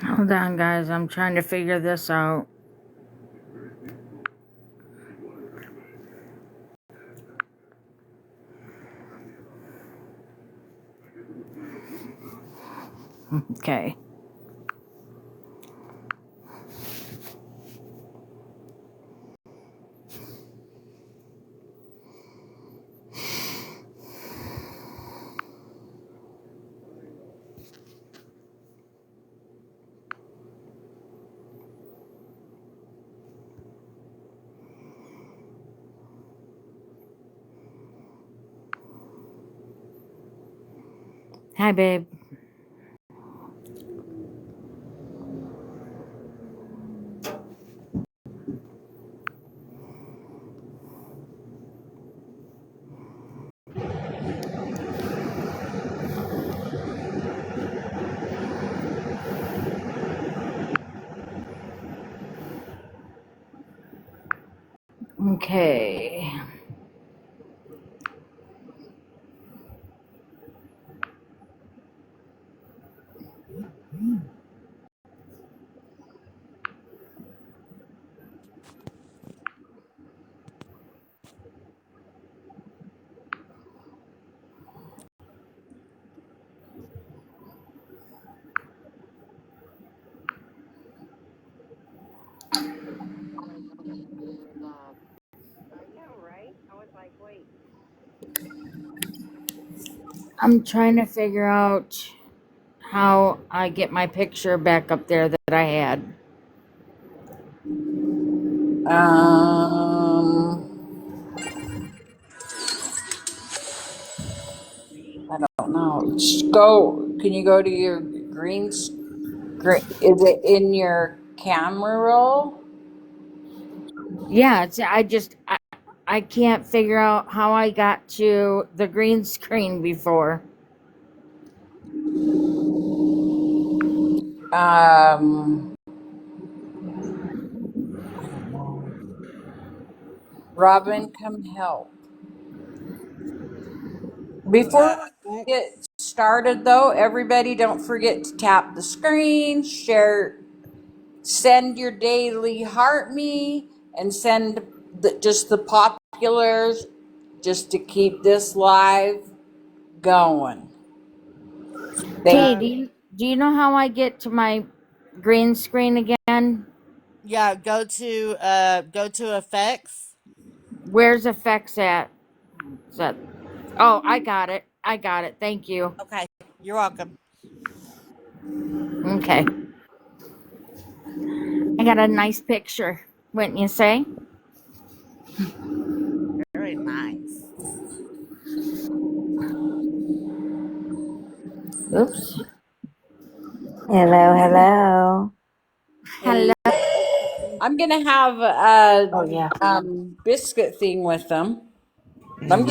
Hold on, guys. I'm trying to figure this out. Okay. Hi, babe. Okay. I'm trying to figure out how I get my picture back up there that I had. I don't know. Can you go to your green screen? Is it in your camera roll? Yeah, I can't figure out how I got to the green screen before. I don't know. Robin, come help. Before we get started, though, everybody don't forget to tap the screen, share, send your daily heart me, and send just the populars just to keep this live going. T, Thank do you know how I get to my green screen again? Yeah, go to effects. Where's effects at? Is that? Oh, I got it. I got it. Thank you. Okay, you're welcome. Okay. I got a nice picture, wouldn't you say? Very nice. Oops. Hello, hello. Hello. I'm gonna have Oh yeah. biscuit thing with them. Yeah. I'm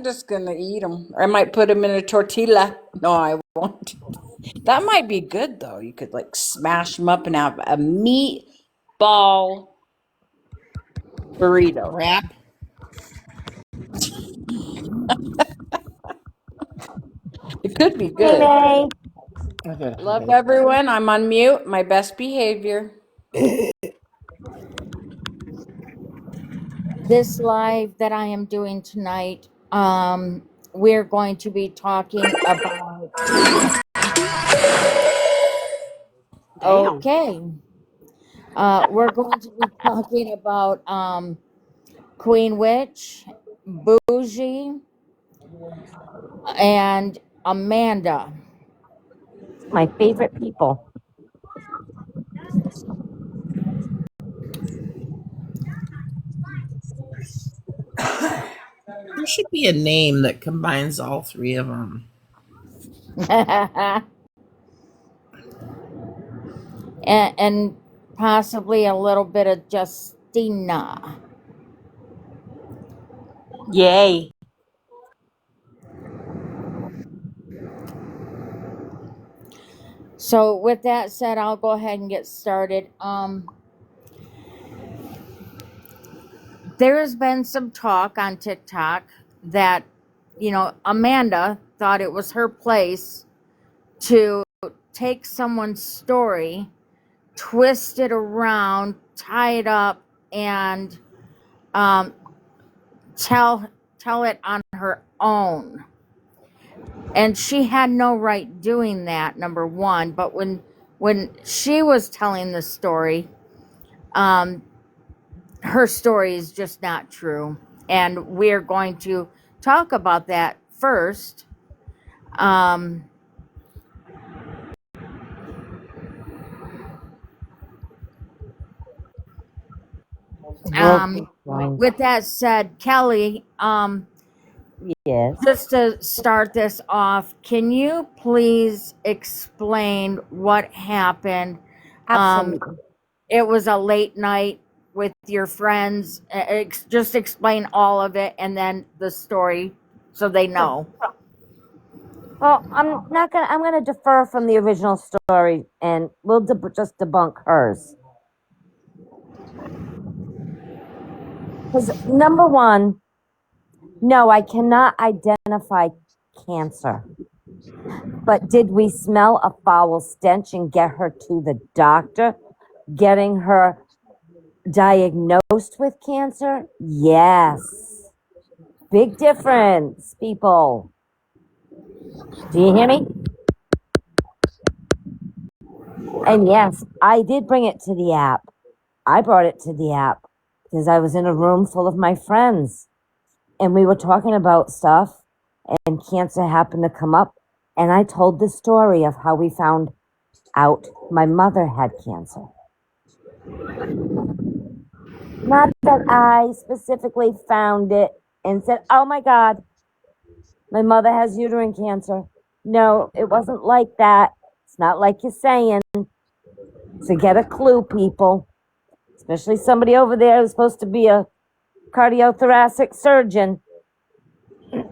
just gonna eat them. Or I might put them in a tortilla. No, I won't. That might be good though. You could like smash them up and have a meatball burrito. Wrap. It could be Hey, good. May. Okay. Love everyone. I'm on mute. My best behavior. This live that I am doing tonight, we're going to be talking about. Damn. Okay. We're going to be talking about Queen Witch, Bougie, and Amanda. My favorite people. There should be a name that combines all three of them. and possibly a little bit of Justina. Yay. So with that said, I'll go ahead and get started. There has been some talk on TikTok that, Amanda thought it was her place to take someone's story, twist it around, tie it up, and um, tell it on her own. And she had no right doing that, number one. But when she was telling the story, um, her story is just not true. And we're going to talk about that first. Um, Okay, with that said, Kelly, yes, just to start this off, can you please explain what happened? absolutely. It was a late night with your friends. Just explain all of it and then the story so they know. Well, I'm gonna defer from the original story, and we'll just debunk hers. Because number one, no, I cannot identify cancer. But did we smell a foul stench and get her to the doctor, getting her diagnosed with cancer? Yes. Big difference, people. Do you hear me? And yes, I did bring it to the app. I brought it to the app because I was in a room full of my friends and we were talking about stuff and cancer happened to come up. And I told the story of how we found out my mother had cancer. Not that I specifically found it and said, oh my God, my mother has uterine cancer. No, it wasn't like that. It's not like you're saying. So get a clue, people, especially somebody over there who's supposed to be a cardiothoracic surgeon,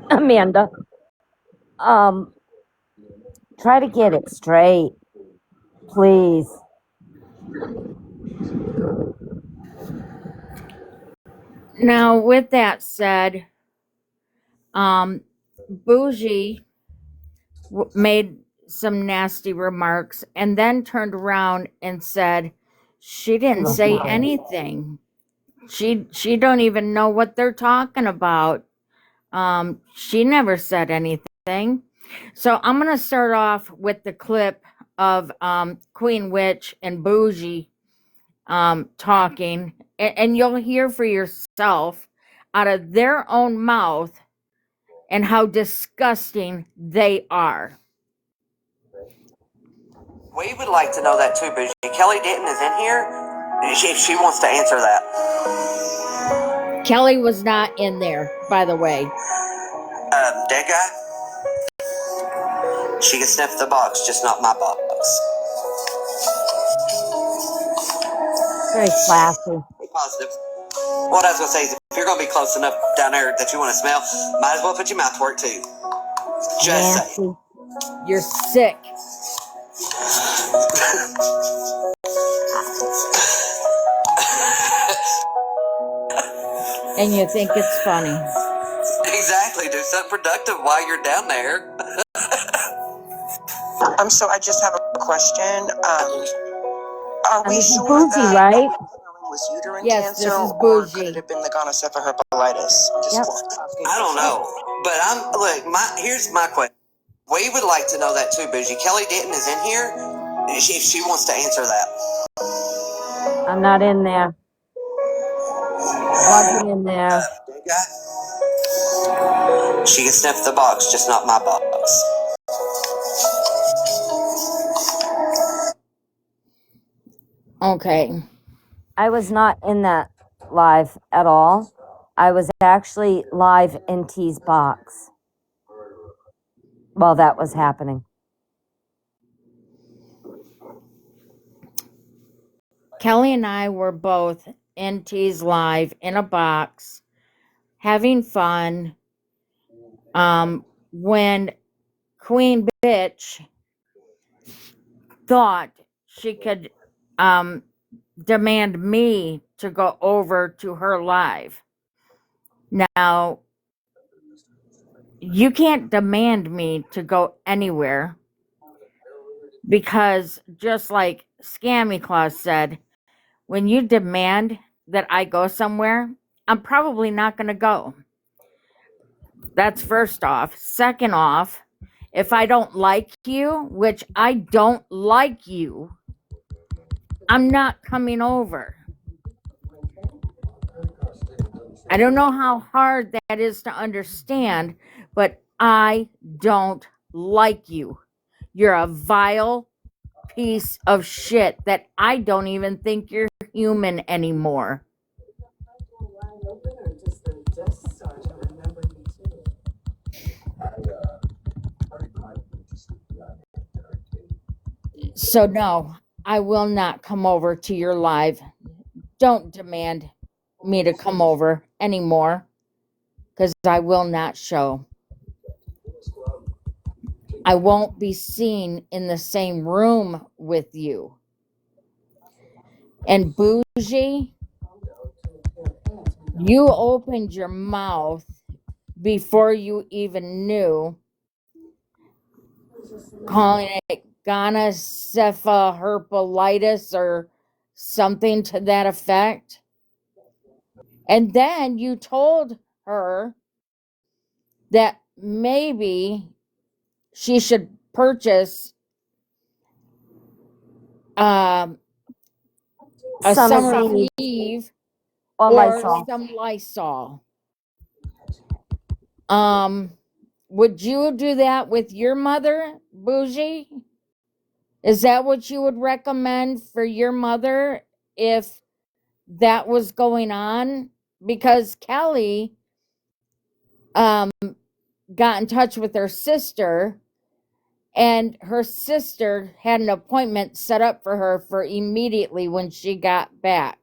Amanda. Try to get it straight, please. Now, with that said, Bougie made some nasty remarks and then turned around and said she didn't say anything. She don't even know what they're talking about. She never said anything. So I'm gonna start off with the clip of Queen Witch and Bougie talking, and you'll hear for yourself out of their own mouth and how disgusting they are. We would like to know that too, Bougie. Kelly Denton is in here. If she wants to answer that. Kelly was not in there, by the way. Dead guy? She can sniff the box, just not my box. Very classy. Be positive. What I was going to say is if you're going to be close enough down there that you want to smell, might as well put your mouth to work too. Just say. Nasty. You're sick. And you think it's funny. Exactly. Do something productive while you're down there. So I just have a question. Are we This is sure Bougie, that right? was uterine Yes, cancer, this is or could Bougie. it have been the gonocephalulitis? Yep. I don't know. But here's my question. We would like to know that too, Bougie. Kelly Denton is in here. If she wants to answer that. I'm not in there. Wasn't in there. Dead guy? She can sniff the box, just not my box. Okay. I was not in that live at all. I was actually live in T's box while that was happening. Kelly and I were both in T's live in a box, having fun. When Queen Bitch thought she could demand me to go over to her live. Now, you can't demand me to go anywhere. Because just like Scammy Claus said, when you demand that I go somewhere, I'm probably not going to go. That's first off. Second off, if I don't like you, which I don't like you, I'm not coming over. I don't know how hard that is to understand, but I don't like you. You're a vile piece of shit that I don't even think you're human anymore. So, no, I will not come over to your live. Don't demand me to come over anymore because I will not show. I won't be seen in the same room with you. And Bougie, you opened your mouth before you even knew, calling it gonocephalherpelitis or something to that effect. And then you told her that maybe she should purchase a summer Eve or or Lysol. some Lysol. Would you do that with your mother, Bougie? Is that what you would recommend for your mother if that was going on? Because Kelly got in touch with her sister, and her sister had an appointment set up for her for immediately when she got back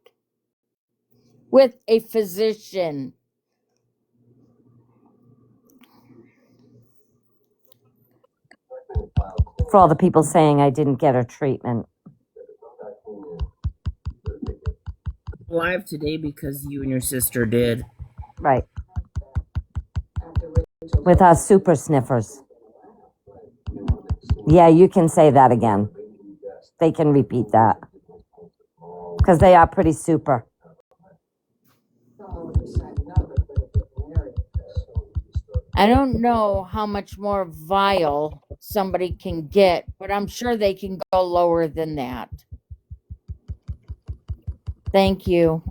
with a physician. For all the people saying I didn't get her treatment. Alive today because you and your sister did. Right. With our super sniffers. Yeah, you can say that again. They can repeat that. Because they are pretty super. I don't know how much more vile somebody can get, but I'm sure they can go lower than that. Thank you.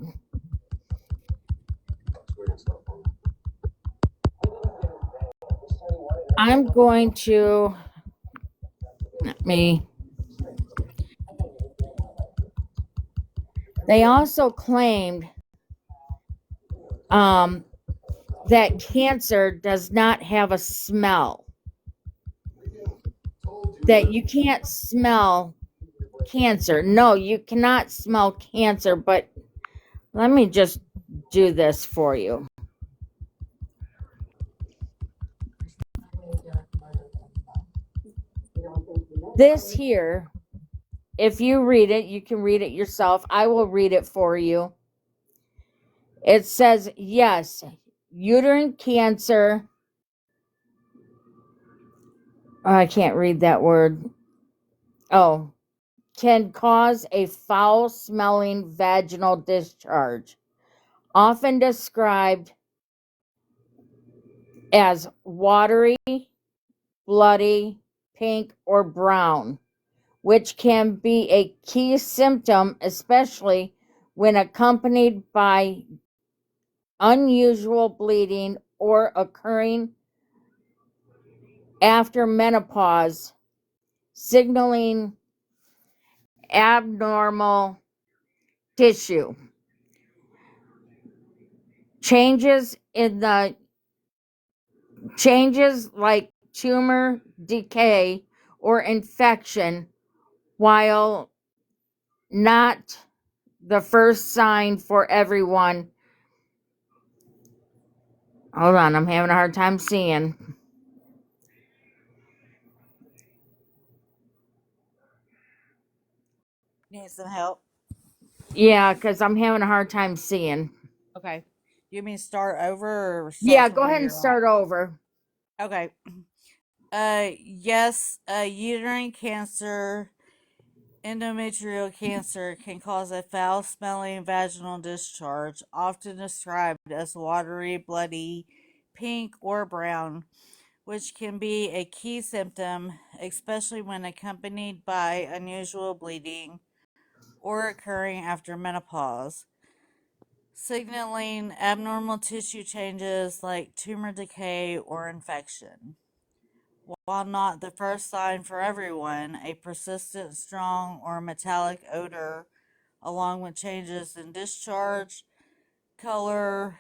I'm going to They also claimed that cancer does not have a smell. That you can't smell cancer. No, you cannot smell cancer, but let me just do this for you. This here, if you read it, you can read it yourself. I will read it for you. It says, yes, uterine cancer. Oh, I can't read that word. Oh, can cause a foul smelling vaginal discharge, often described as watery, bloody, pink, or brown, which can be a key symptom, especially when accompanied by unusual bleeding or occurring after menopause, signaling abnormal tissue. Changes like tumor decay or infection, while not the first sign for everyone. Hold on, I'm having a hard time seeing. Need some help? Yeah, because I'm having a hard time seeing. Okay. You mean start over or start Yeah, from go where ahead and you're at? start over. Okay. Yes, uterine cancer, endometrial cancer can cause a foul smelling vaginal discharge, often described as watery, bloody, pink, or brown, which can be a key symptom, especially when accompanied by unusual bleeding or occurring after menopause, signaling abnormal tissue changes like tumor decay or infection. While not the first sign for everyone, a persistent, strong, or metallic odor, along with changes in discharge, color,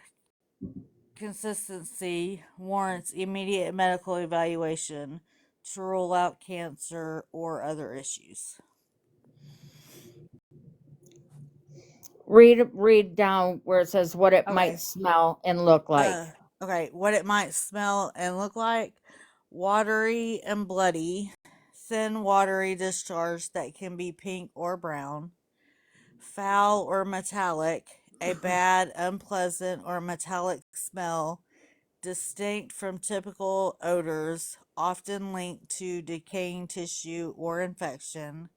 consistency, warrants immediate medical evaluation to rule out cancer or other issues. Read down where it says what it might Okay. smell and look like. Okay, what it might smell and look like: watery and bloody, thin watery discharge that can be pink or brown, foul or metallic, a bad, unpleasant, or metallic smell, distinct from typical odors, often linked to decaying tissue or infection.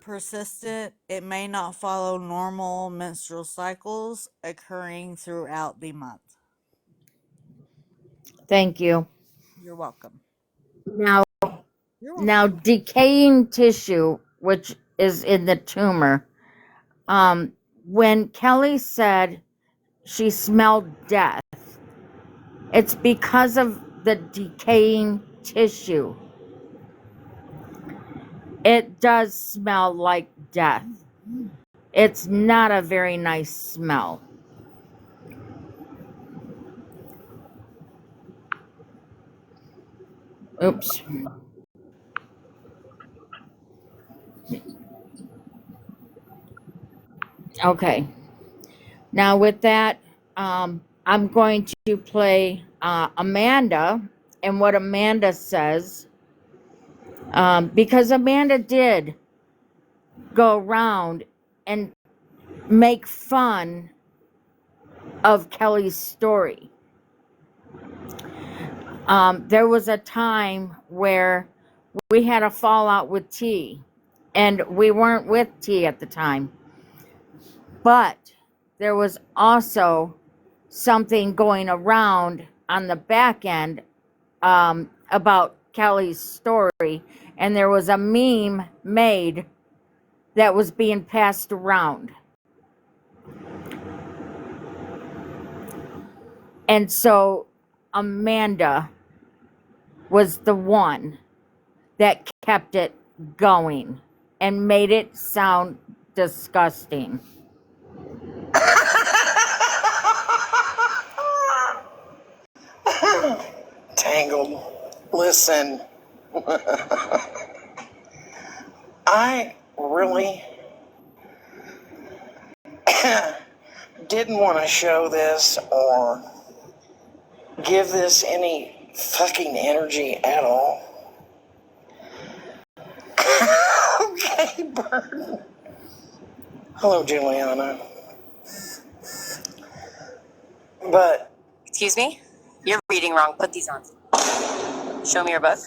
Persistent, it may not follow normal menstrual cycles, occurring throughout the month. Thank you. You're welcome. Now, You're now welcome. decaying tissue, which is in the tumor. When Kelly said she smelled death, it's because of the decaying tissue. It does smell like death. It's not a very nice smell. Oops. Okay. Now with that, I'm going to play Amanda and what Amanda says, because Amanda did go around and make fun of Kelly's story. There was a time where we had a fallout with T, and we weren't with T at the time, but there was also something going around on the back end about Kelly's story, and there was a meme made that was being passed around. And so Amanda was the one that kept it going and made it sound disgusting. Tangled. Listen, I really didn't want to show this or give this any fucking energy at all. Okay, Bird. Hello, Juliana. But, excuse me? You're reading wrong. Put these on. Show me your book.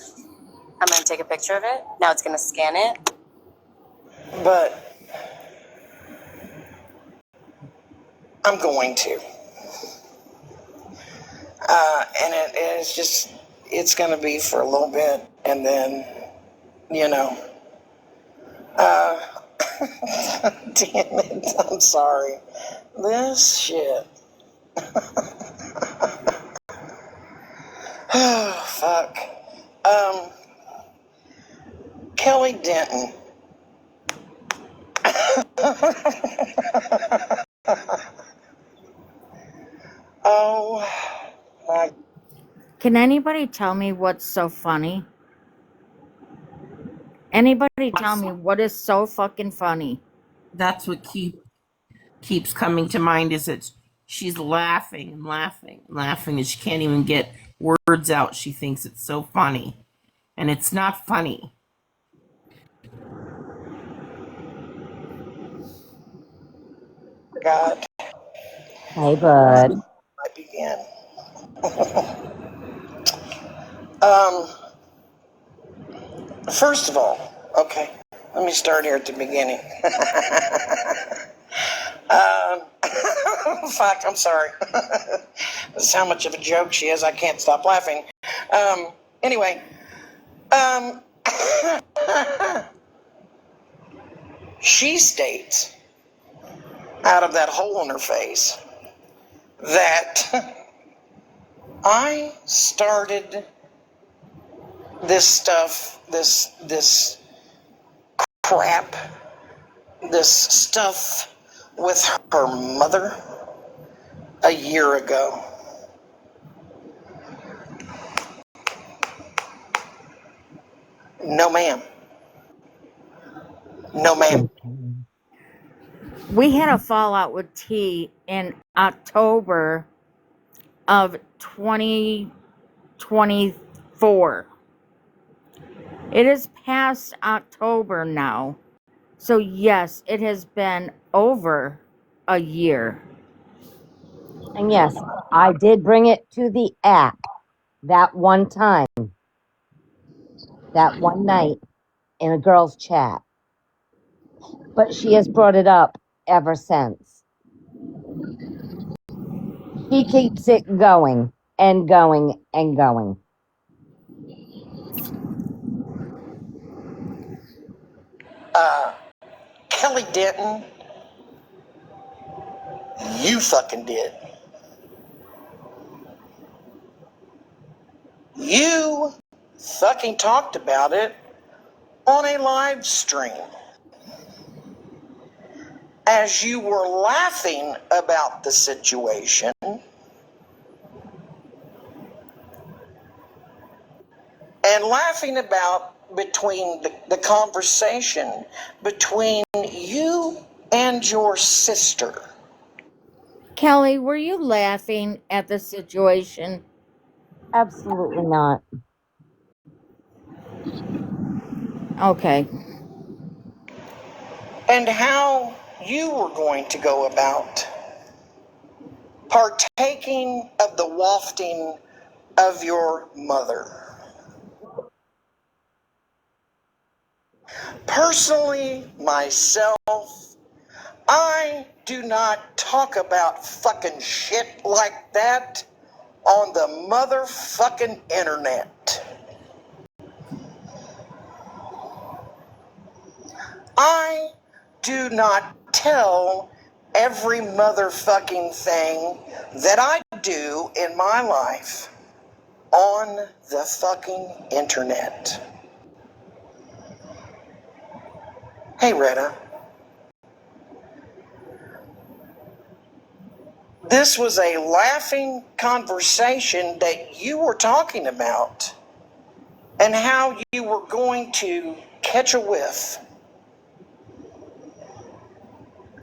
I'm going to take a picture of it. Now it's going to scan it. But I'm going to. And it is just, it's going to be for a little bit. And then, you know, damn it. I'm sorry. This shit. Oh, fuck. Kelly Denton. Oh, my. Can anybody tell me what's so funny? Anybody tell me what is so fucking funny? That's what keeps coming to mind is that she's laughing and laughing and laughing and she can't even get words out. She thinks it's so funny. And it's not funny. God. Hey, bud. I begin. Um, First of all, okay, let me start here at the beginning. Fuck, I'm sorry. This is how much of a joke she is. I can't stop laughing. Anyway, she states out of that hole in her face that I started this stuff, this crap, this stuff with her mother a year ago. No, ma'am. No, ma'am. We had a fallout with T in October of 2024. It is past October now. So, yes, it has been over a year. And yes, I did bring it to the app that one time, that one night in a girl's chat. But she has brought it up ever since. She keeps it going and going and going. Kelly Denton, you fucking did. You fucking talked about it on a live stream as you were laughing about the situation and laughing about between the conversation between you and your sister. Kelly, were you laughing at the situation? Absolutely not. Okay. And how you were going to go about partaking of the wafting of your mother. Personally, myself, I do not talk about fucking shit like that on the motherfucking internet. I do not tell every motherfucking thing that I do in my life on the fucking internet. Hey, Retta. This was a laughing conversation that you were talking about and how you were going to catch a whiff.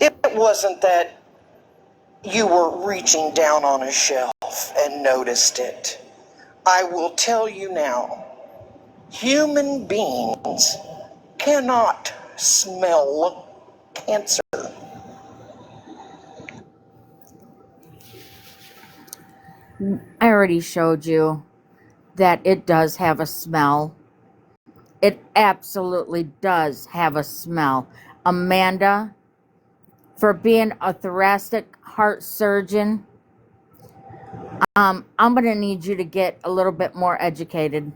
It wasn't that you were reaching down on a shelf and noticed it. I will tell you now, human beings cannot smell cancer. I already showed you that it does have a smell. It absolutely does have a smell. Amanda, for being a thoracic heart surgeon, I'm going to need you to get a little bit more educated.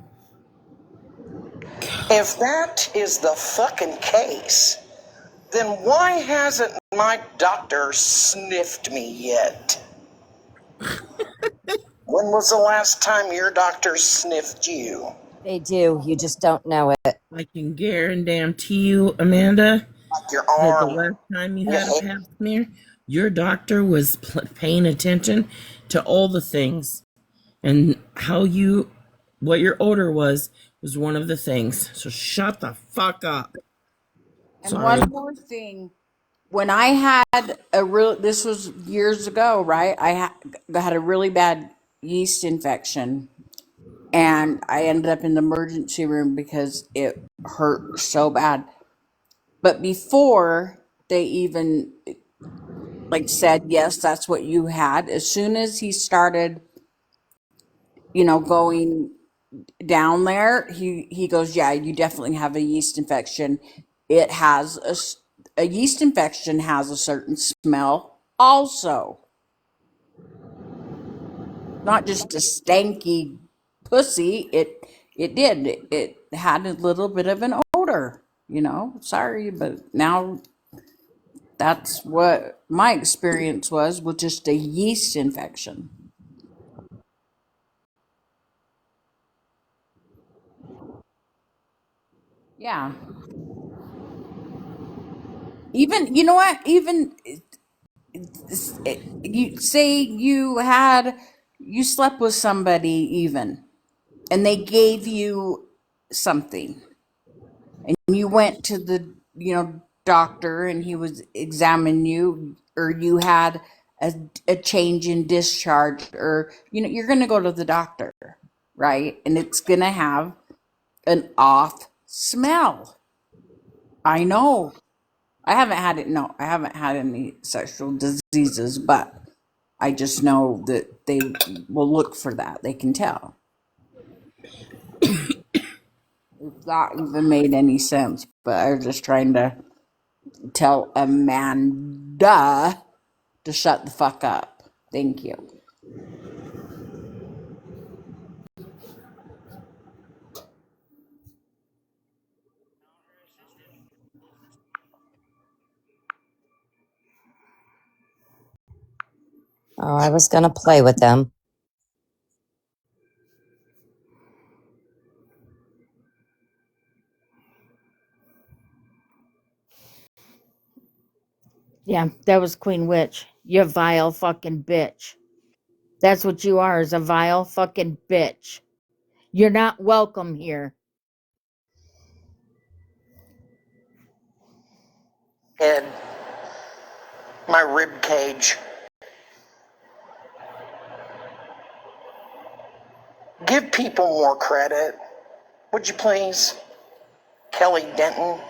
If that is the fucking case, then why hasn't my doctor sniffed me yet? When was the last time your doctor sniffed you? They do. You just don't know it. I can guarantee you, Amanda, Like your that the arm, last time you your had a head. pap smear, your doctor was paying attention to all the things, and what your odor was one of the things. So shut the fuck up. And Sorry. one more thing. When I had this was years ago, right? Had a really bad yeast infection, and I ended up in the emergency room because it hurt so bad. But before they even like said, yes, that's what you had, as soon as he started, going down there, he goes, yeah, you definitely have a yeast infection. It has a yeast infection has a certain smell also, not just a stanky pussy. It had a little bit of an odor, you know. Sorry, but now that's what my experience was with just a yeast infection. Yeah. Even, you know what? Even you say you slept with somebody even, and they gave you something, and you went to the, doctor, and he was examining you, or you had a change in discharge, or you're going to go to the doctor, right? And it's going to have an off smell. I know. I haven't had it. No, I haven't had any sexual diseases, but I just know that they will look for that. They can tell. If that even made any sense, but I was just trying to tell Amanda to shut the fuck up. Thank you. Oh, I was going to play with them. Yeah, that was Queen Witch. You vile fucking bitch. That's what you are, is a vile fucking bitch. You're not welcome here. Head, my rib cage. Give people more credit, would you please? Kelly Denton.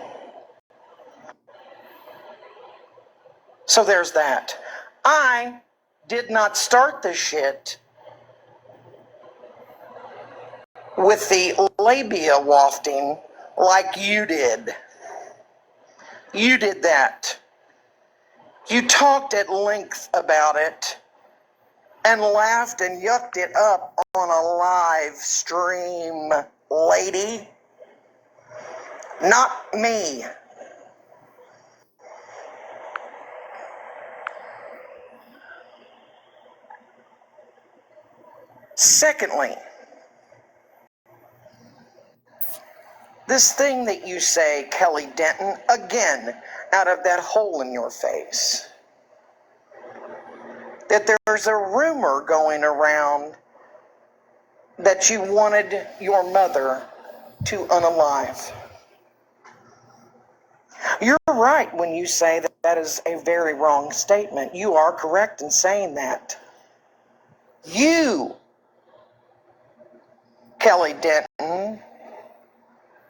So there's that. I did not start the shit with the labia wafting like you did. You did that. You talked at length about it and laughed and yucked it up on a live stream, lady. Not me. Secondly, this thing that you say, Kelly Denton, again, out of that hole in your face, that there's a rumor going around that you wanted your mother to unalive. You're right when you say that that is a very wrong statement. You are correct in saying that. You, Kelly Denton,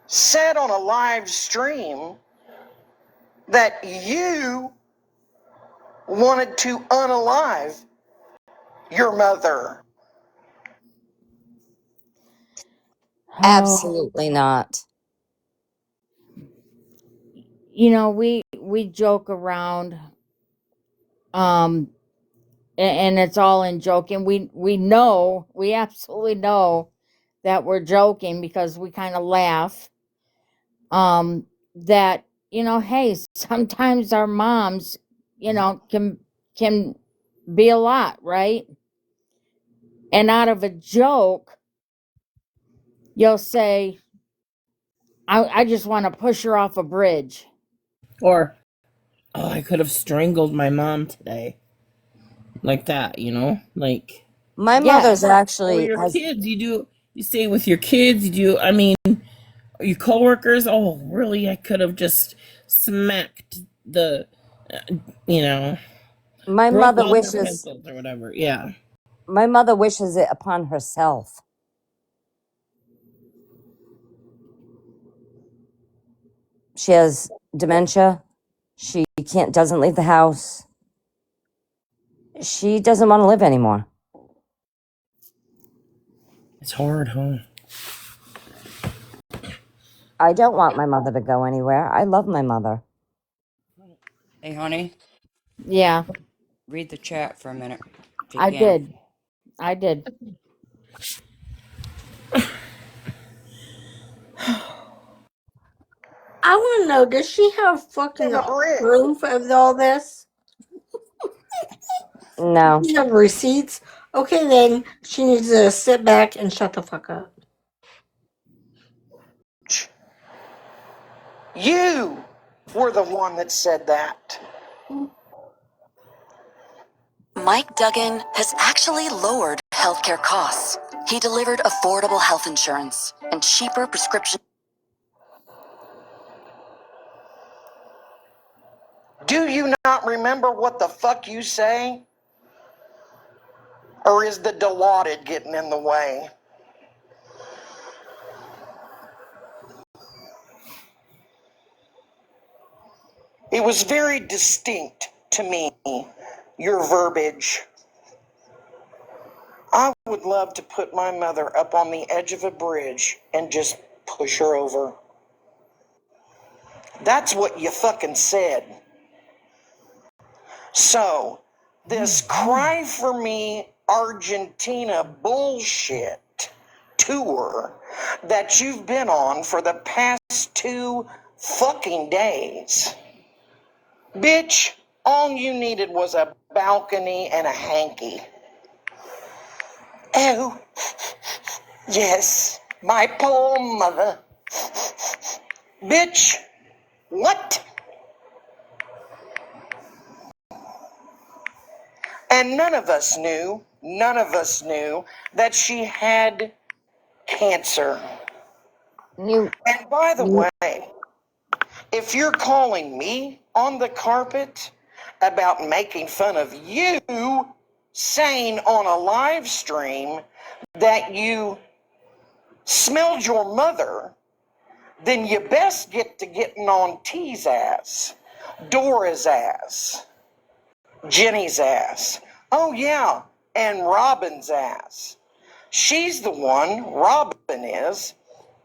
said on a live stream that you wanted to unalive your mother. Oh, Absolutely not. we joke around, um, and it's all in joking. We absolutely know that we're joking because we kind of laugh. That hey, sometimes our moms, can be a lot, right? And out of a joke, you'll say, I just want to push her off a bridge. Or, oh, I could have strangled my mom today. Like that, Like, My mother's Yes. or actually your has kids, you say with your kids, your coworkers, oh, really, I could have just smacked you know, my broke mother all their wishes pencils or whatever. Yeah. my mother wishes it upon herself. She has dementia. She can't doesn't leave the house. She doesn't want to live anymore. It's hard, huh? I don't want my mother to go anywhere. I love my mother. Hey, honey, Yeah, read the chat for a minute if you I can. did. I did. I want to know, does she have fucking Have a bridge. proof of all this? No. She have receipts? Okay, then she needs to sit back and shut the fuck up. You were the one that said that. Mike Duggan has actually lowered healthcare costs. He delivered affordable health insurance and cheaper prescription. Do you not remember what the fuck you say? Or is the Dilaudid getting in the way? It was very distinct to me, your verbiage. I would love to put my mother up on the edge of a bridge and just push her over. That's what you fucking said. So, this Cry for Me Argentina bullshit tour that you've been on for the past 2 fucking days. Bitch, all you needed was a balcony and a hanky. Oh, yes, my poor mother. Bitch, what? And none of us knew that she had cancer. You. And by the way, if you're calling me on the carpet about making fun of you saying on a live stream that you smelled your mother, then you best get to getting on T's ass, Dora's ass, Jenny's ass. Oh yeah, and Robin's ass. She's the one, Robin is,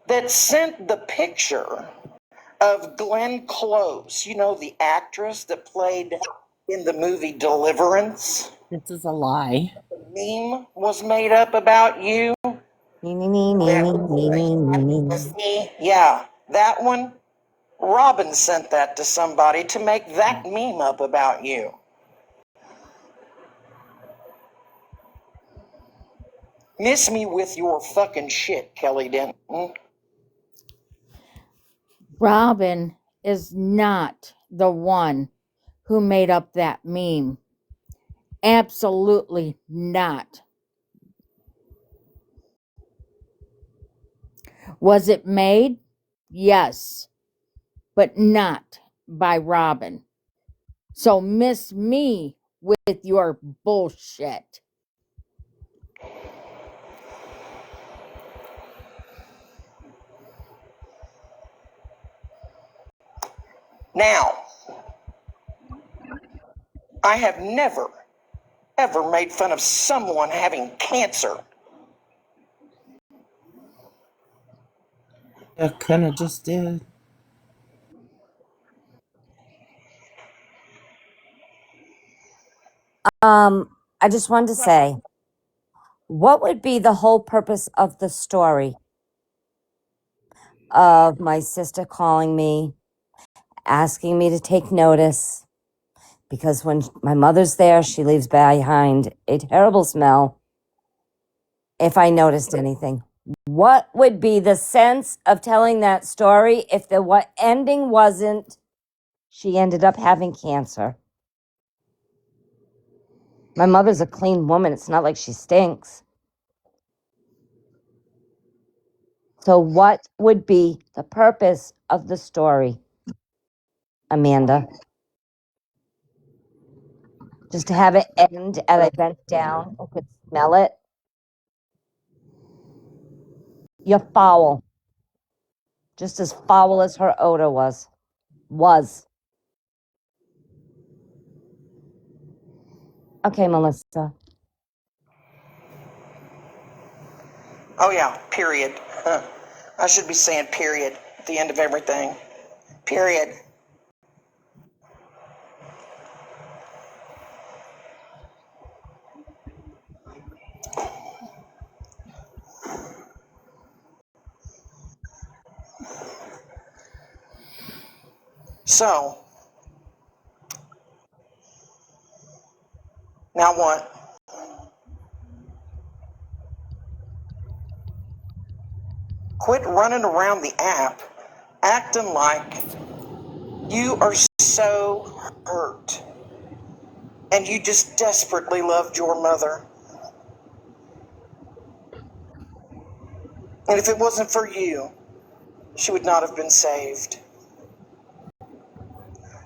that sent the picture of Glenn Close, you know, the actress that played in the movie Deliverance. This is a lie. The meme was made up about you. Yeah, that one. Robin sent that to somebody to make that meme up about you. Miss me with your fucking shit, Kelly Denton. Robin is not the one who made up that meme. Absolutely not. Was it made? Yes, but not by Robin. So miss me with your bullshit. Now, I have never, ever made fun of someone having cancer. I kind of just did. I just wanted to say, what would be the whole purpose of the story of my sister calling me, asking me to take notice? Because when my mother's there, she leaves behind a terrible smell. If I noticed anything, what would be the sense of telling that story if the what ending wasn't she ended up having cancer? My mother's a clean woman. It's not like she stinks. So, what would be the purpose of the story, Amanda? Just to have it end and I bent down and could smell it? You're foul. Just as foul as her odor was. Was. Okay, Melissa. Oh yeah, period. I should be saying period. at the end of everything. Period. So, now what? Quit running around the app acting like you are so hurt and you just desperately loved your mother. And if it wasn't for you, she would not have been saved.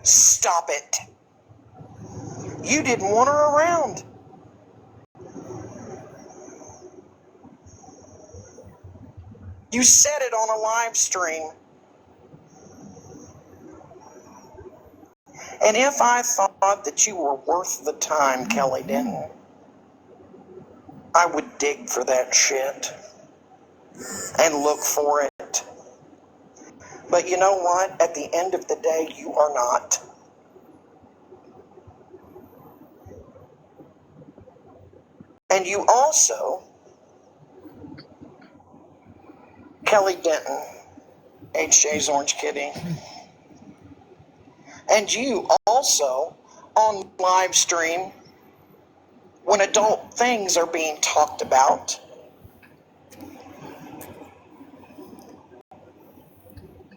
Stop it. You didn't want her around. You said it on a live stream. And if I thought that you were worth the time, Kelly Denton, I would dig for that shit and look for it. But you know what? At the end of the day, you are not. And you also, Kelly Denton, HJ's Orange Kitty, and you also on live stream when adult things are being talked about,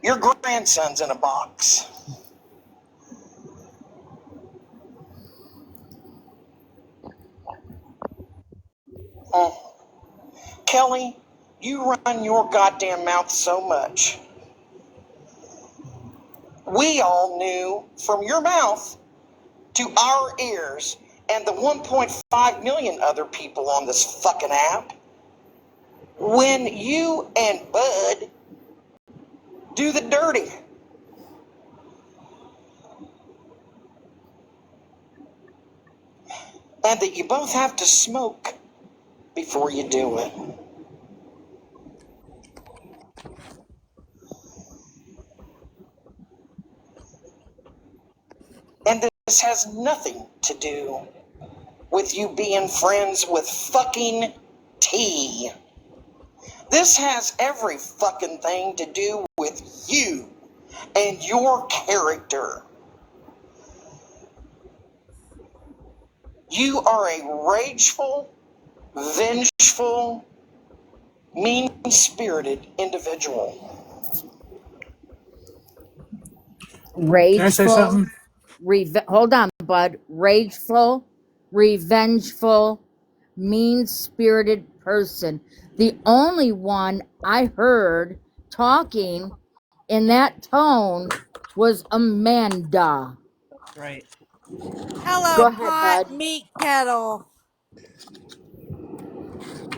your grandson's in a box. Kelly, you run your goddamn mouth so much. We all knew from your mouth to our ears and the 1.5 million other people on this fucking app, when you and Bud do the dirty. And that you both have to smoke before you do it. And this has nothing to do with you being friends with fucking T. This has every fucking thing to do with you and your character. You are a rageful, vengeful, mean-spirited individual. Can I say Rageful, something? hold on, Bud. Rageful, revengeful, mean-spirited person. The only one I heard talking in that tone was Amanda. Right. Go Hello, ahead, pot Bud. meat kettle.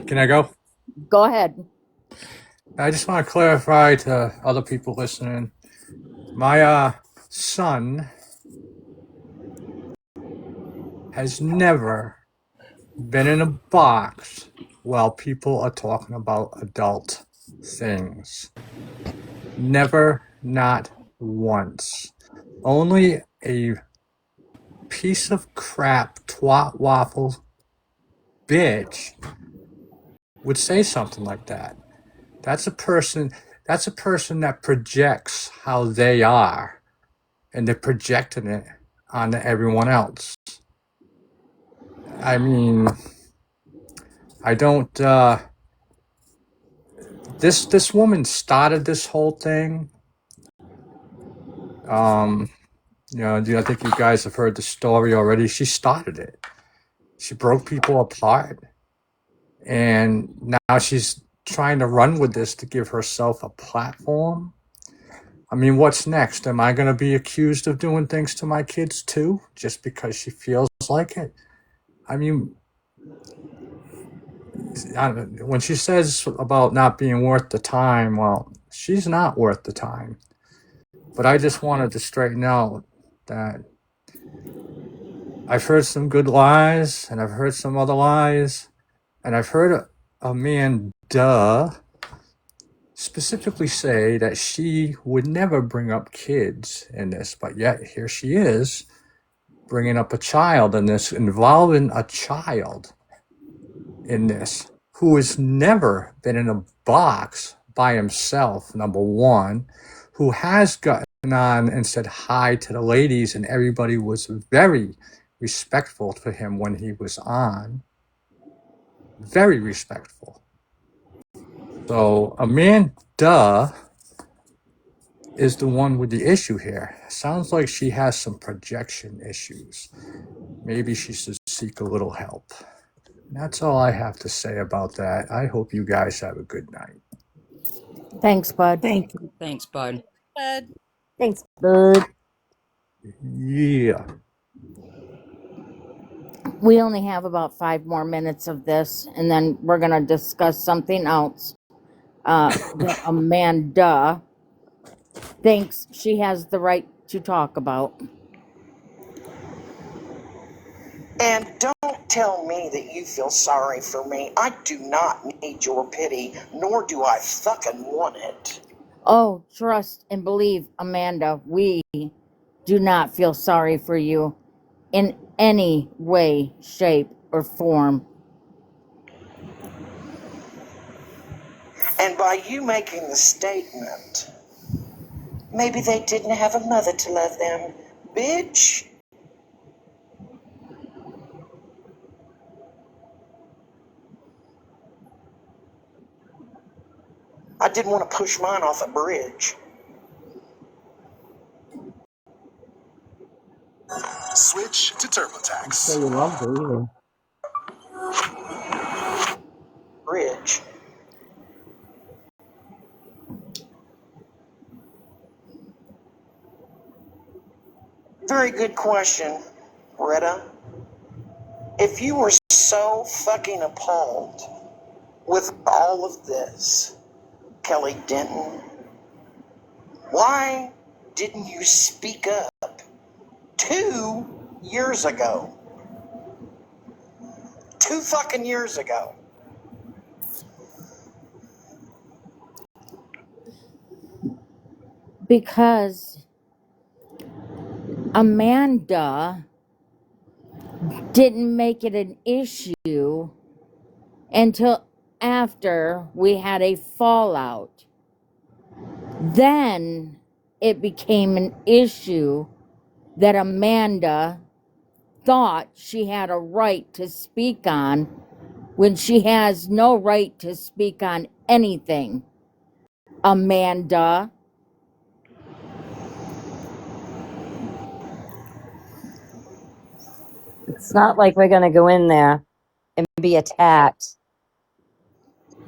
Can I go? Go ahead. I just want to clarify to other people listening. My son has never been in a box while people are talking about adult things. Never, not once. Only a piece of crap twat waffle bitch would say something like that. That's a person that projects how they are, and they're projecting it onto everyone else. I mean, I don't this woman started this whole thing. I think you guys have heard the story already. She started it. She broke people apart, and now she's trying to run with this to give herself a platform. I mean, what's next? Am I going to be accused of doing things to my kids too, just because she feels like it? I mean, when she says about not being worth the time, well, she's not worth the time. But I just wanted to straighten out that I've heard some good lies, and I've heard some other lies, and I've heard Amanda specifically say that she would never bring up kids in this, but yet here she is bringing up a child in this, involving a child in this who has never been in a box by himself, number one, who has gotten on and said hi to the ladies, and everybody was very respectful to him when he was on. Very respectful. So Amanda is the one with the issue here. Sounds like she has some projection issues. Maybe she should seek a little help. That's all I have to say about that. I hope you guys have a good night. Thanks, bud. Thank you. Thanks, bud. Bud. Thanks, bud. Yeah. We only have about 5 more minutes of this, and then we're going to discuss something else that Amanda thinks she has the right to talk about. And don't tell me that you feel sorry for me. I do not need your pity, nor do I fucking want it. Oh, trust and believe, Amanda, we do not feel sorry for you in any way, shape, or form. And by you making the statement, maybe they didn't have a mother to love them. Bitch. I didn't want to push mine off a bridge. Switch to TurboTax. So you love her. Bridge. Very good question, Retta. If you were so fucking appalled with all of this, Kelly Denton, why didn't you speak up 2 years ago? 2 fucking years ago. Because Amanda didn't make it an issue until after we had a fallout. Then it became an issue that Amanda thought she had a right to speak on when she has no right to speak on anything. Amanda. It's not like we're going to go in there and be attacked.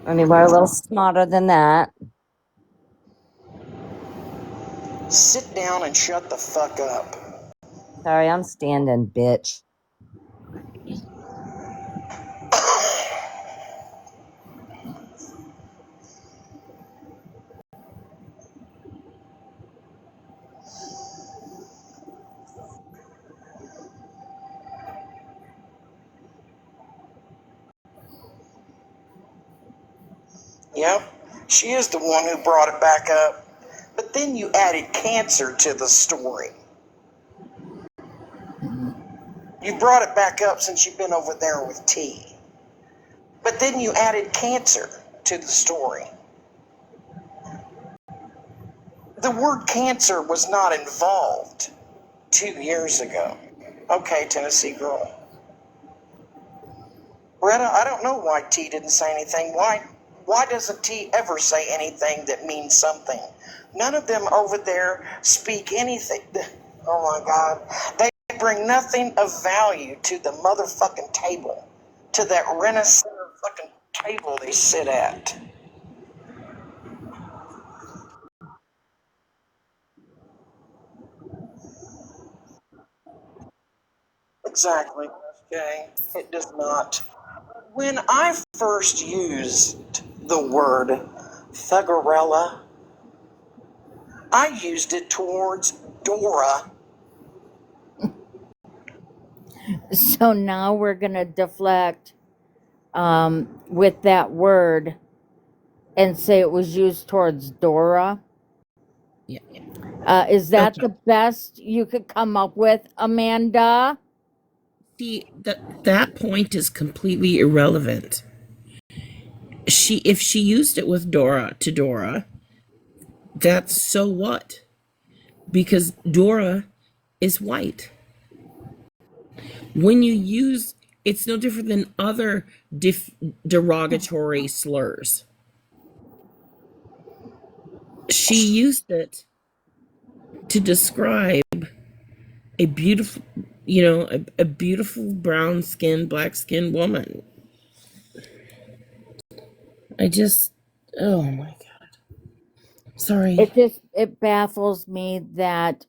I mean, we're a little smarter than that. Sit down and shut the fuck up. Sorry, I'm standing, bitch. Yep, she is the one who brought it back up. But then you added cancer to the story. You brought it back up since you've been over there with T. But then you added cancer to the story. The word cancer was not involved 2 years ago. Okay, Tennessee girl. Retta, I don't know why T didn't say anything. Why doesn't T ever say anything that means something? None of them over there speak anything. Oh my God. They bring nothing of value to the motherfucking table. To that Renaissance fucking table they sit at. Exactly. Okay. It does not. When I first used the word thuggerella, I used it towards Dora. So now we're going to deflect with that word and say it was used towards Dora. Yeah. Is that Okay. the best you could come up with, Amanda? See, that point is completely irrelevant. If she used it with Dora, that's so what? Because Dora is white. When you use, it's no different than other derogatory slurs. She used it to describe a beautiful, a beautiful brown skinned, black skinned woman. I just, oh my God. Sorry. It baffles me that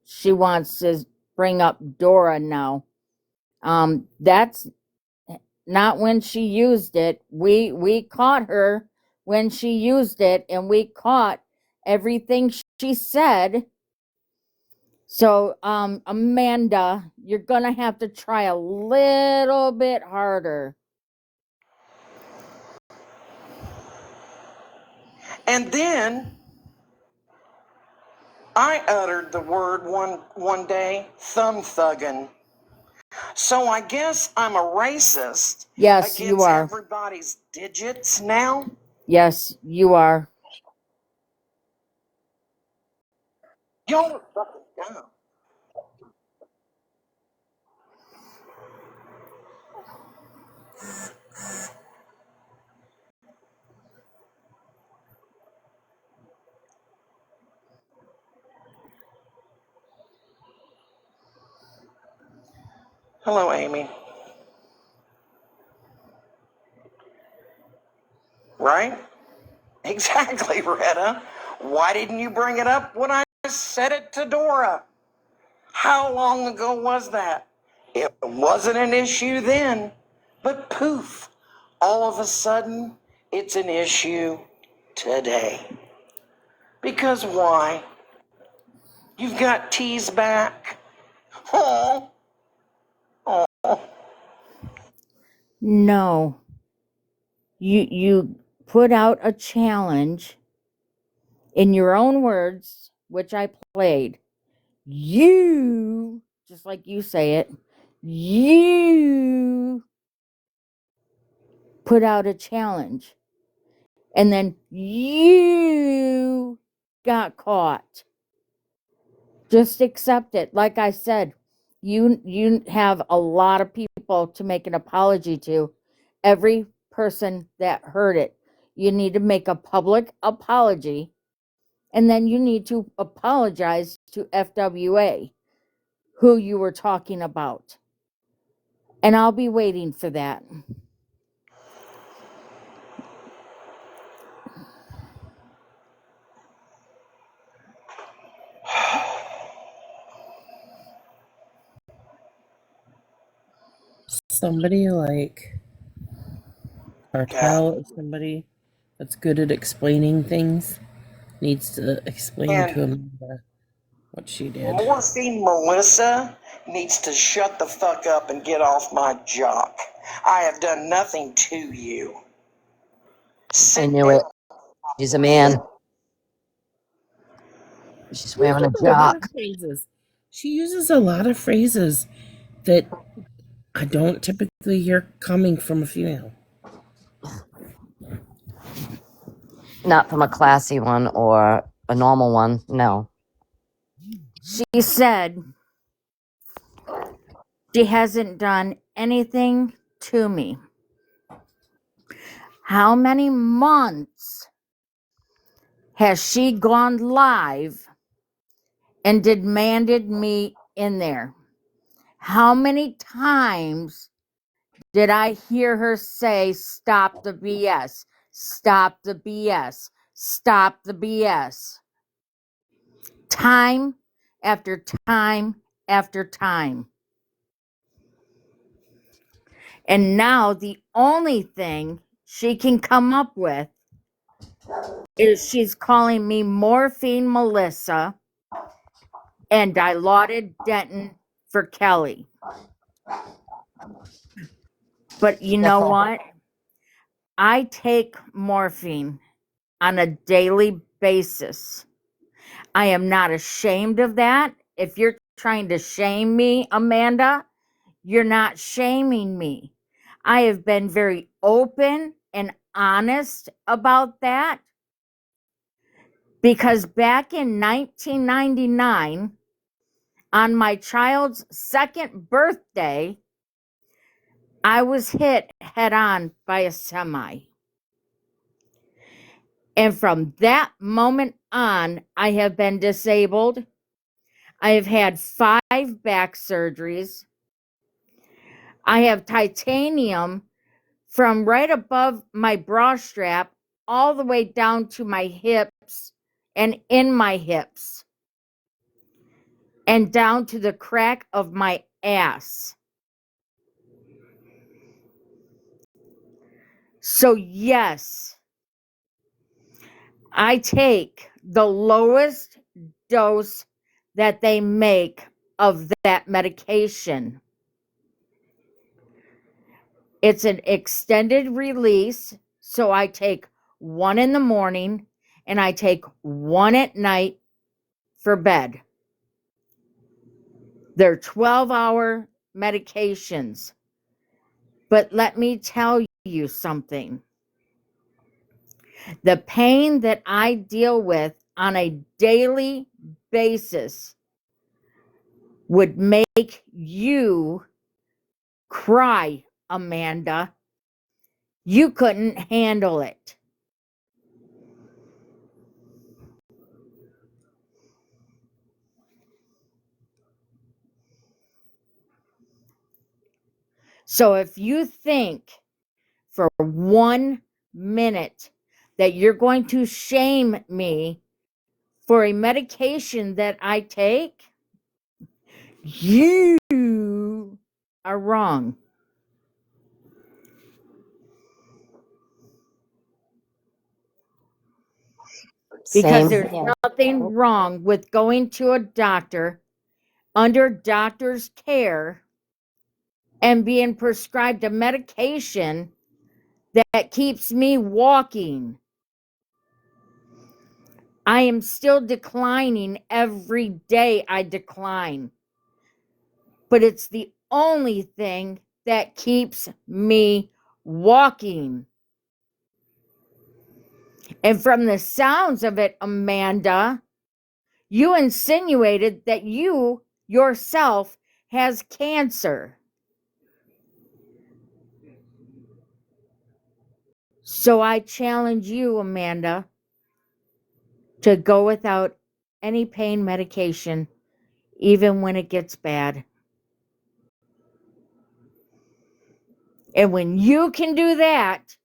she wants to bring up Dora now. That's not when she used it. We caught her when she used it, and we caught everything she said. So, Amanda, you're gonna have to try a little bit harder. And then I uttered the word one day, thumb thuggin'. So I guess I'm a racist Yes, you against are. everybody's digits now. Yes, you are. Y'all are fucking dumb. Hello, Amy. Right? Exactly, Retta. Why didn't you bring it up when I said it to Dora? How long ago was that? It wasn't an issue then, but poof, all of a sudden, it's an issue today. Because why? You've got T's back. Oh, oh. No. You put out a challenge in your own words, which I played. You, just like you say it, you put out a challenge. And then you got caught. Just accept it. Like I said, you have a lot of people to make an apology to. Every person that heard it, you need to make a public apology, and then you need to apologize to FWA, who you were talking about. And I'll be waiting for that. Somebody like God. Cartel or somebody that's good at explaining things needs to explain And to Amanda what she did. Morphine Melissa needs to shut the fuck up and get off my jock. I have done nothing to you. I Sit knew it. down. She's a man. She's She wearing a uses a lot of jock. phrases. She uses a lot of phrases that I don't typically hear coming from a female. Not from a classy one or a normal one. No. She said she hasn't done anything to me. How many months has she gone live and demanded me in there? How many times did I hear her say, stop the BS, stop the BS, stop the BS? Time after time after time. And now the only thing she can come up with is she's calling me Morphine Melissa and Dilaudid Denton for Kelly. But you know what? I take morphine on a daily basis. I am not ashamed of that. If you're trying to shame me, Amanda, you're not shaming me. I have been very open and honest about that because back in 1999, on my child's second birthday, I was hit head on by a semi. And from that moment on, I have been disabled. I have had 5 back surgeries. I have titanium from right above my bra strap all the way down to my hips and in my hips and down to the crack of my ass. So, yes, I take the lowest dose that they make of that medication. It's an extended release, so I take 1 in the morning and I take 1 at night for bed. They're 12-hour medications. But let me tell you something. The pain that I deal with on a daily basis would make you cry, Amanda. You couldn't handle it. So if you think for 1 minute that you're going to shame me for a medication that I take, you are wrong. Because Same there's here. nothing wrong with going to a doctor under doctor's care and being prescribed a medication that keeps me walking. I am still declining every day I decline. But it's the only thing that keeps me walking. And from the sounds of it, Amanda, you insinuated that you yourself has cancer. So I challenge you, Amanda, to go without any pain medication, even when it gets bad. And when you can do that,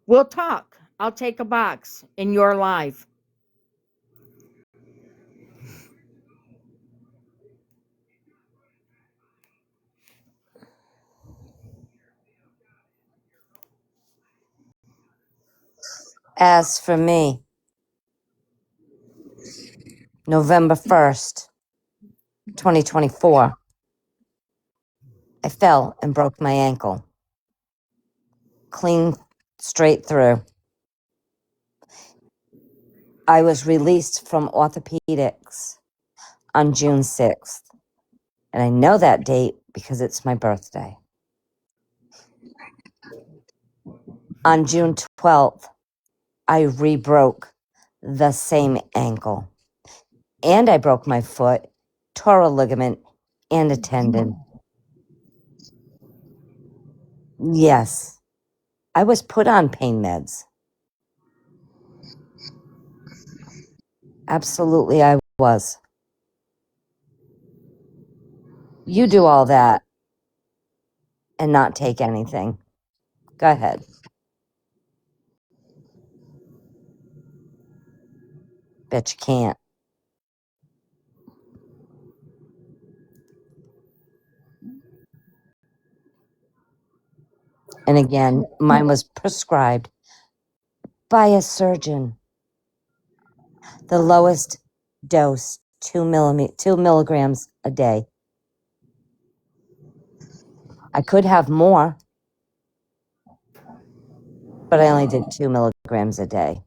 we'll talk. I'll take a box in your life. As for me, November 1st, 2024, I fell and broke my ankle. Clean straight through. I was released from orthopedics on June 6th. And I know that date because it's my birthday. On June 12th, I re-broke the same ankle. And I broke my foot, tore a ligament, and a tendon. Yes, I was put on pain meds. Absolutely, I was. You do all that and not take anything. Go ahead. Bet you can't. And again, mine was prescribed by a surgeon. The lowest dose, 2 milligrams a day. I could have more, but I only did 2 milligrams a day.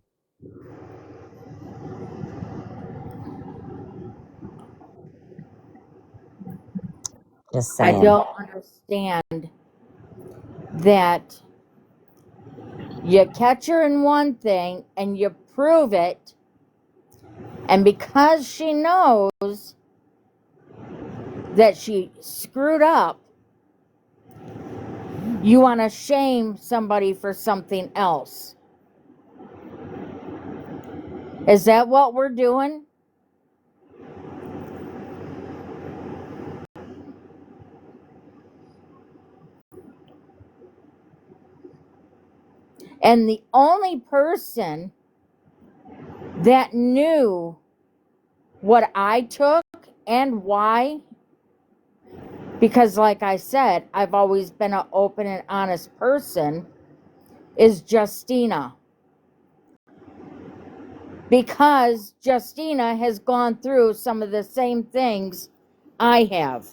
Just I saying. don't understand that you catch her in one thing and you prove it, and because she knows that she screwed up, you want to shame somebody for something else. Is that what we're doing? And the only person that knew what I took and why, because like I said, I've always been an open and honest person, is Justina. Because Justina has gone through some of the same things I have.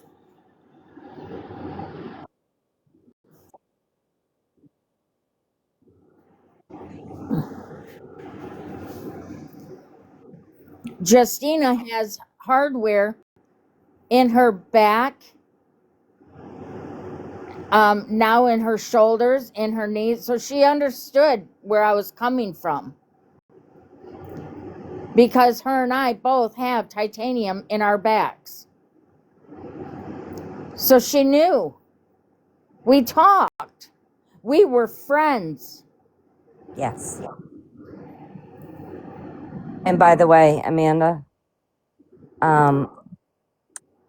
Justina has hardware in her back, now in her shoulders, in her knees. So she understood where I was coming from. Because her and I both have titanium in our backs. So she knew. We talked. We were friends. Yes. And by the way, Amanda,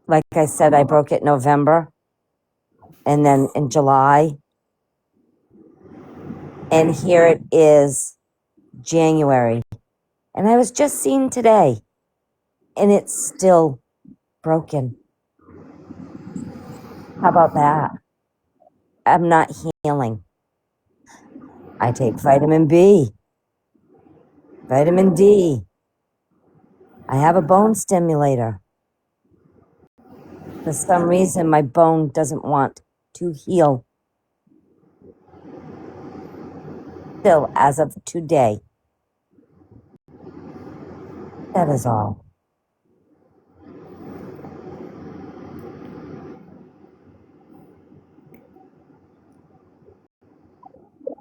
like I said, I broke it November and then in July. And here it is January. And I was just seen today. And it's still broken. How about that? I'm not healing. I take vitamin B, vitamin D. I have a bone stimulator. For some reason, my bone doesn't want to heal. Still, as of today. That is all.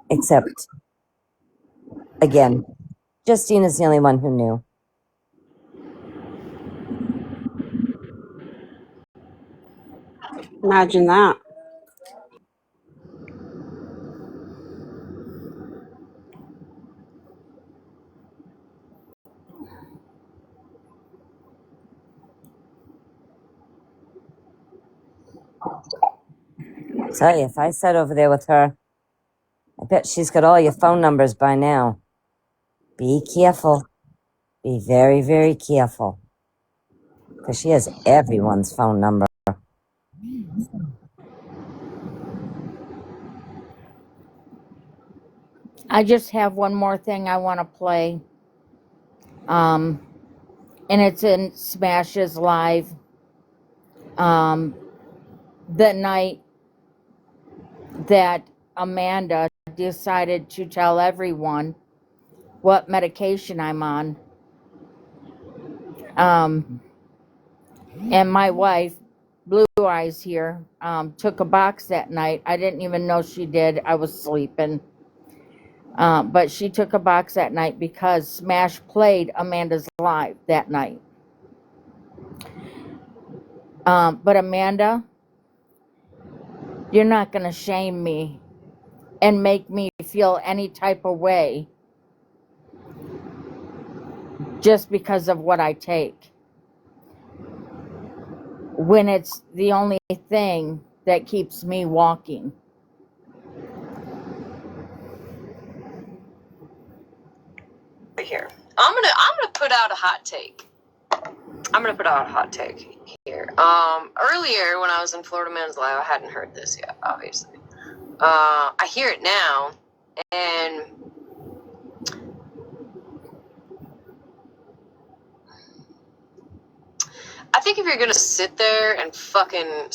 Except, again, Justine is the only one who knew. Imagine that. Tell you, if I sat over there with her, I bet she's got all your phone numbers by now. Be careful. Be very, very careful. Because she has everyone's phone number. I just have one more thing I want to play. And it's in Smash's Live. The night that Amanda decided to tell everyone what medication I'm on. And my wife, Blue Eyes here, took a box that night. I didn't even know she did. I was sleeping. But she took a box that night because Smash played Amanda's Live that night. But Amanda, you're not going to shame me and make me feel any type of way just because of what I take. When it's the only thing that keeps me walking. Here, I'm gonna put out a hot take. I'm gonna put out a hot take here. Earlier when I was in Florida Man's Live, I hadn't heard this yet, obviously. I hear it now, and I think if you're gonna sit there and fucking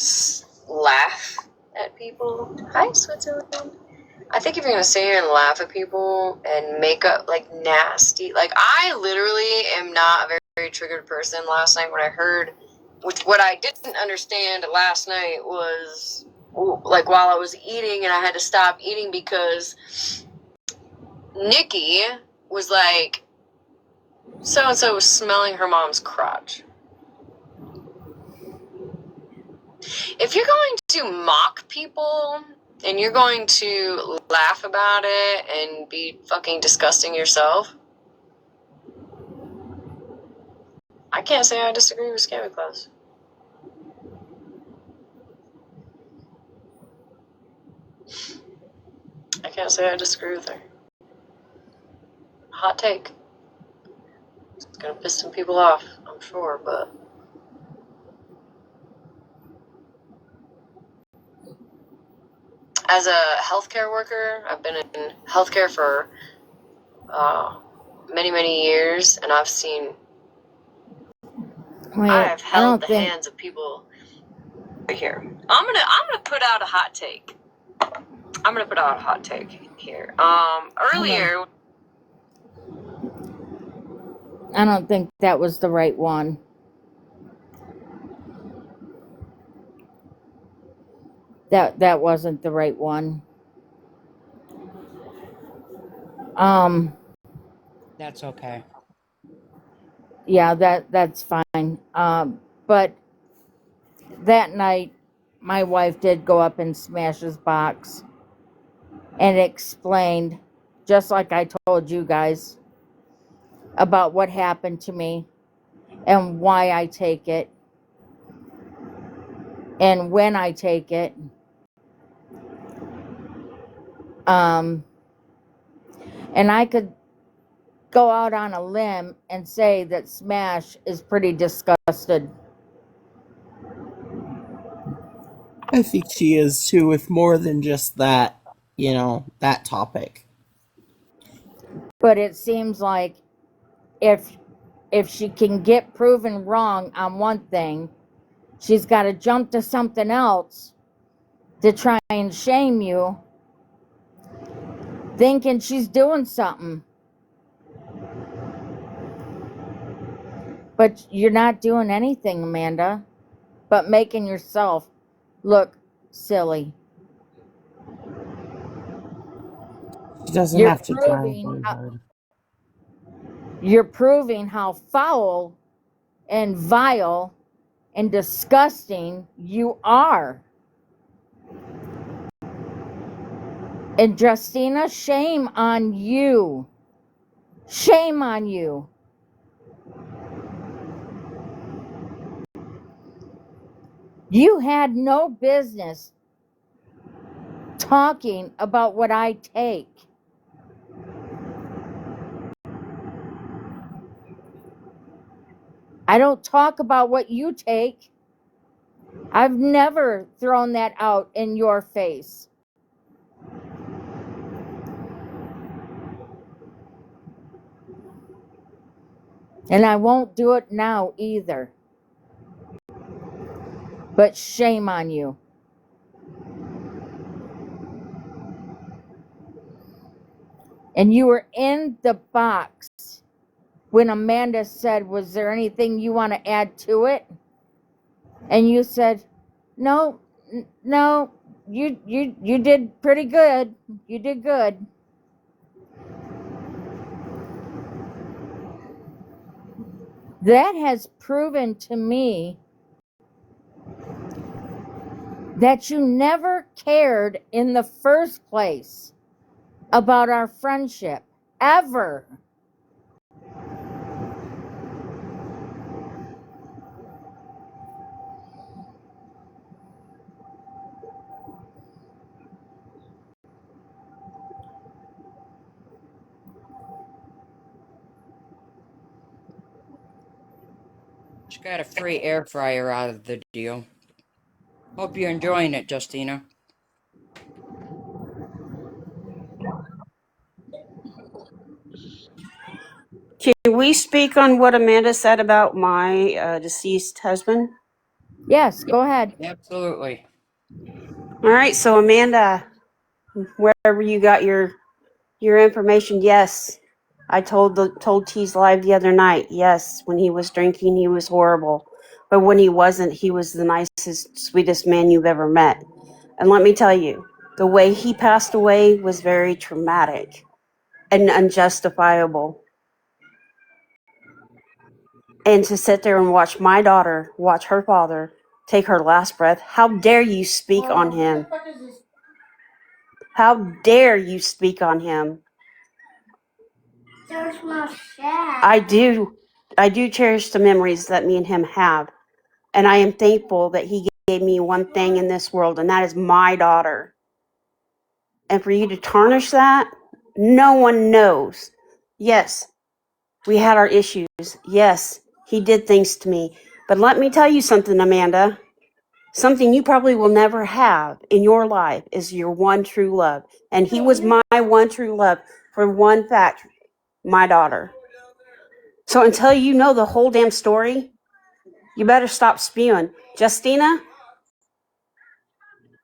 laugh at people, hi Switzerland. I think if you're gonna sit here and laugh at people and make up like nasty, like I literally am not a very, very triggered person. Last night when I heard Which what I didn't understand last night was like while I was eating and I had to stop eating because Nikki was like, so and so was smelling her mom's crotch. If you're going to mock people and you're going to laugh about it and be fucking disgusting yourself, I can't say I disagree with Scammy Claus. I can't say I disagree with her. Hot take. It's gonna piss some people off, I'm sure, but as a healthcare worker, I've been in healthcare for many, many years, and I've seen. Wait, I've I held don't the think. hands of people. Right here. I'm gonna put out a hot take. I'm gonna put out a hot take here. Earlier. I don't think that was the right one. That wasn't the right one. That's okay. Yeah, that's fine. But that night, my wife did go up and smash his box and explained, just like I told you guys, about what happened to me and why I take it and when I take it. And I could go out on a limb and say that Smash is pretty disgusted. I think she is too, with more than just that, that topic. But it seems like if she can get proven wrong on one thing, she's got to jump to something else to try and shame you, thinking she's doing something. But you're not doing anything, Amanda, but making yourself look silly. She doesn't You're have to try proving very hard. you're proving how foul and vile and disgusting you are. And Justina, shame on you. Shame on you. You had no business talking about what I take. I don't talk about what you take. I've never thrown that out in your face. And I won't do it now either. But shame on you. And you were in the box when Amanda said, "Was there anything you want to add to it?" And you said, "No, no, you did pretty good. You did good." That has proven to me that you never cared in the first place about our friendship, ever. She got a free air fryer out of the deal. Hope you're enjoying it, Justina. Can we speak on what Amanda said about my deceased husband? Yes, go ahead. Absolutely. All right, so Amanda, wherever you got your information, yes, I told Tease Live the other night. Yes, when he was drinking, he was horrible. But when he wasn't, he was the nicest, sweetest man you've ever met. And let me tell you, the way he passed away was very traumatic and unjustifiable. And to sit there and watch my daughter watch her father take her last breath, how dare you speak on him? How dare you speak on him? There's my shack. I do cherish the memories that me and him have. And I am thankful that he gave me one thing in this world, and that is my daughter. And for you to tarnish that, no one knows. Yes, we had our issues. Yes, he did things to me. But let me tell you something, Amanda. Something you probably will never have in your life is your one true love. And he was my one true love for one fact, my daughter. So until you know the whole damn story, you better stop spewing. Justina,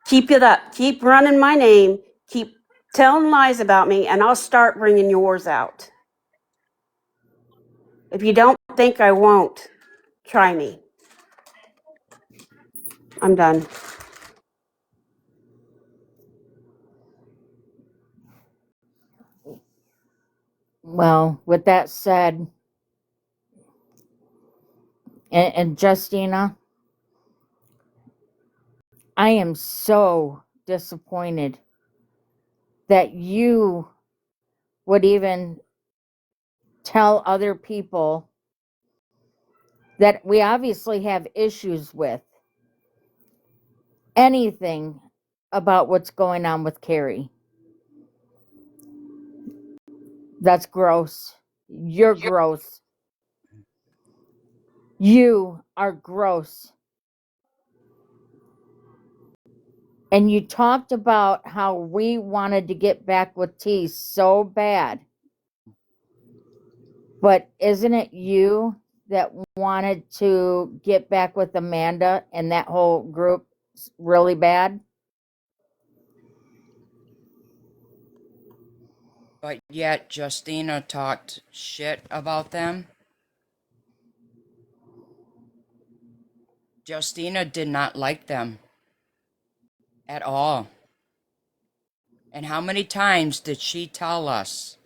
keep it up. Keep running my name. Keep telling lies about me, and I'll start bringing yours out. If you don't think I won't, try me. I'm done. Well, with that said, and Justina, I am so disappointed that you would even tell other people that we obviously have issues with anything about what's going on with Carrie. That's gross. You're gross. You are gross. And you talked about how we wanted to get back with T so bad. But isn't it you that wanted to get back with Amanda and that whole group really bad? But yet Justina talked shit about them. Justina did not like them at all. And how many times did she tell us,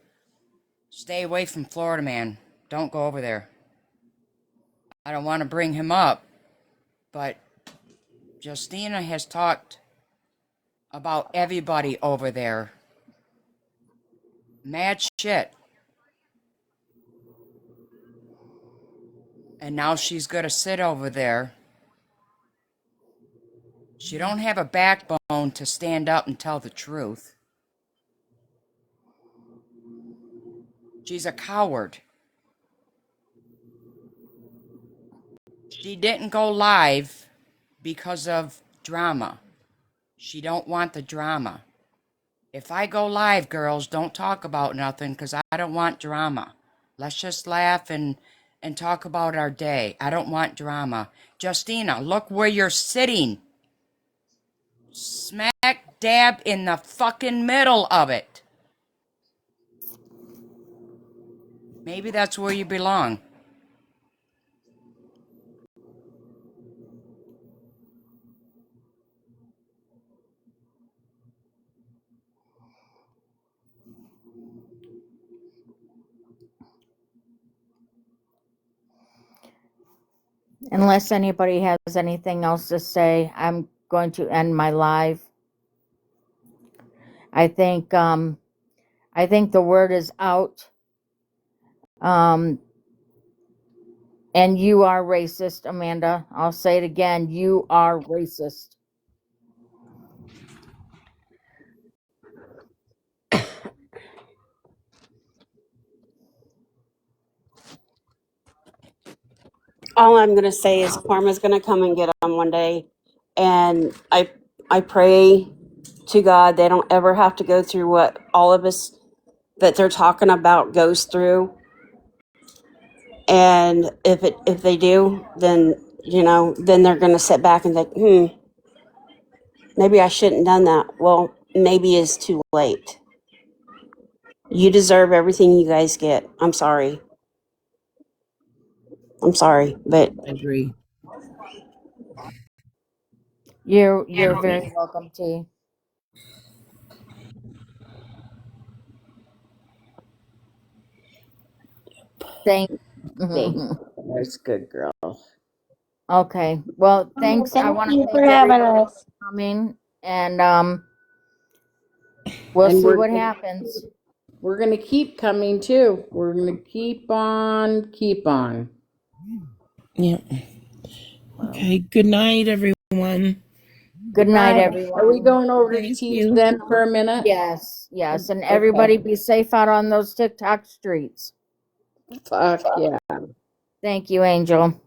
stay away from Florida Man, don't go over there? I don't want to bring him up, but Justina has talked about everybody over there. Mad shit. And now she's going to sit over there. She don't have a backbone to stand up and tell the truth. She's a coward. She didn't go live because of drama. She don't want the drama. If I go live, girls, don't talk about nothing because I don't want drama. Let's just laugh and talk about our day. I don't want drama. Justina, look where you're sitting. Smack dab in the fucking middle of it. Maybe that's where you belong. Unless anybody has anything else to say, I'm going to end my live. I think the word is out. And you are racist, Amanda. I'll say it again. You are racist. All I'm going to say is karma's going to come and get them one day. And I pray to God they don't ever have to go through what all of us that they're talking about goes through. And if they do, then then they're going to sit back and think, maybe I shouldn't have done that. Well, maybe it's too late. You deserve everything you guys get. I'm sorry, but I agree. You're very welcome, T. Thank. That's good, girl. Okay. Well, thanks. I Thank want to you for thank having everybody us. for coming, and we'll And see what happens. we're gonna keep coming too. We're gonna keep on, keep on. Yeah. Okay. Good night, everyone. Good night, Night. Are we everyone. going over to Thank T's you. then for a minute? Yes, yes, and Okay. everybody be safe out on those TikTok streets. Fuck yeah. Thank you, Angel.